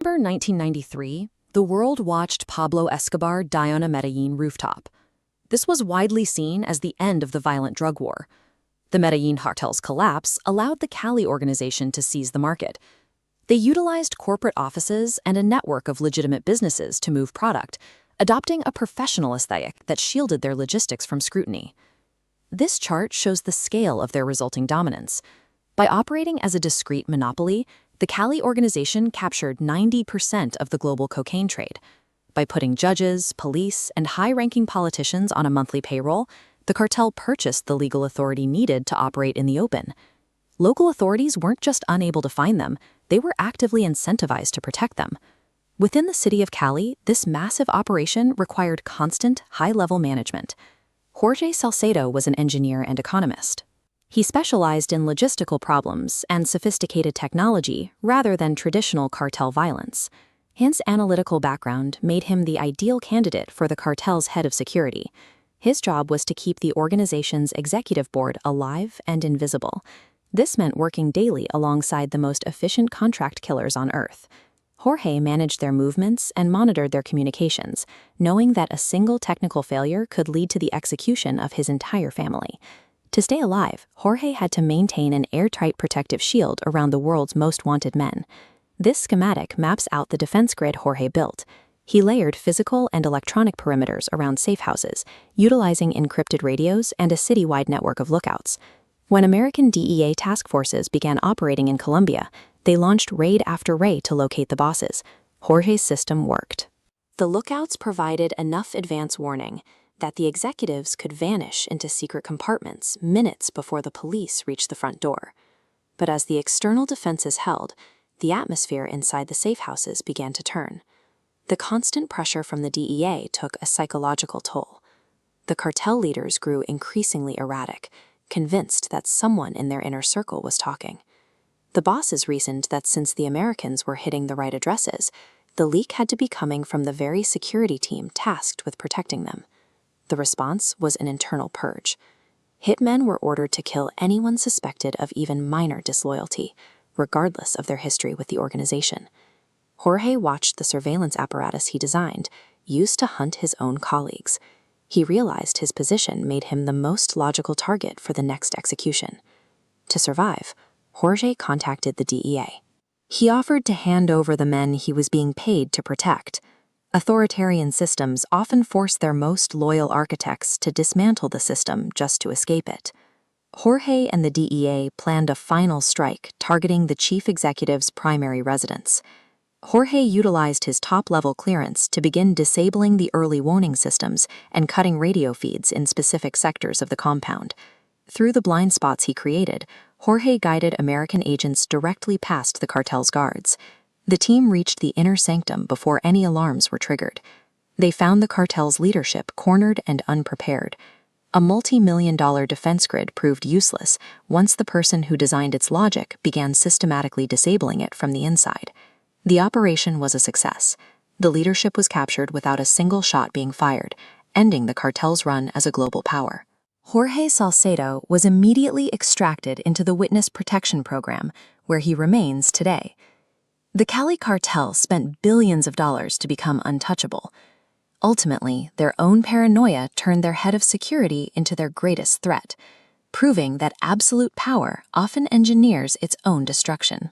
November 1993, the world watched Pablo Escobar die on a Medellin rooftop. This was widely seen as the end of the violent drug war. The Medellin cartel's collapse allowed the Cali organization to seize the market. They utilized corporate offices and a network of legitimate businesses to move product, adopting a professional aesthetic that shielded their logistics from scrutiny. This chart shows the scale of their resulting dominance. By operating as a discrete monopoly, the Cali organization captured 90% of the global cocaine trade. By putting judges, police, and high-ranking politicians on a monthly payroll, the cartel purchased the legal authority needed to operate in the open. Local authorities weren't just unable to find them, they were actively incentivized to protect them. Within the city of Cali, this massive operation required constant, high-level management. Jorge Salcedo was an engineer and economist. He specialized in logistical problems and sophisticated technology rather than traditional cartel violence. His analytical background made him the ideal candidate for the cartel's head of security. His job was to keep the organization's executive board alive and invisible. This meant working daily alongside the most efficient contract killers on Earth. Jorge managed their movements and monitored their communications, knowing that a single technical failure could lead to the execution of his entire family. To stay alive, Jorge had to maintain an airtight protective shield around the world's most wanted men. This schematic maps out the defense grid Jorge built. He layered physical and electronic perimeters around safe houses, utilizing encrypted radios and a citywide network of lookouts. When American DEA task forces began operating in Colombia, they launched raid after raid to locate the bosses. Jorge's system worked. The lookouts provided enough advance warning that the executives could vanish into secret compartments minutes before the police reached the front door. But as the external defenses held, the atmosphere inside the safe houses began to turn. The constant pressure from the DEA took a psychological toll. The cartel leaders grew increasingly erratic, convinced that someone in their inner circle was talking. The bosses reasoned that since the Americans were hitting the right addresses, the leak had to be coming from the very security team tasked with protecting them. The response was an internal purge. Hitmen were ordered to kill anyone suspected of even minor disloyalty, regardless of their history with the organization. Jorge watched the surveillance apparatus he designed, used to hunt his own colleagues. He realized his position made him the most logical target for the next execution. To survive, Jorge contacted the DEA. He offered to hand over the men he was being paid to protect. Authoritarian systems often force their most loyal architects to dismantle the system just to escape it. Jorge and the DEA planned a final strike targeting the chief executive's primary residence. Jorge utilized his top-level clearance to begin disabling the early warning systems and cutting radio feeds in specific sectors of the compound. Through the blind spots he created, Jorge guided American agents directly past the cartel's guards. The team reached the inner sanctum before any alarms were triggered. They found the cartel's leadership cornered and unprepared. A multi-million-dollar defense grid proved useless once the person who designed its logic began systematically disabling it from the inside. The operation was a success. The leadership was captured without a single shot being fired, ending the cartel's run as a global power. Jorge Salcedo was immediately extracted into the Witness Protection Program, where he remains today. The Cali Cartel spent billions of dollars to become untouchable. Ultimately, their own paranoia turned their head of security into their greatest threat, proving that absolute power often engineers its own destruction.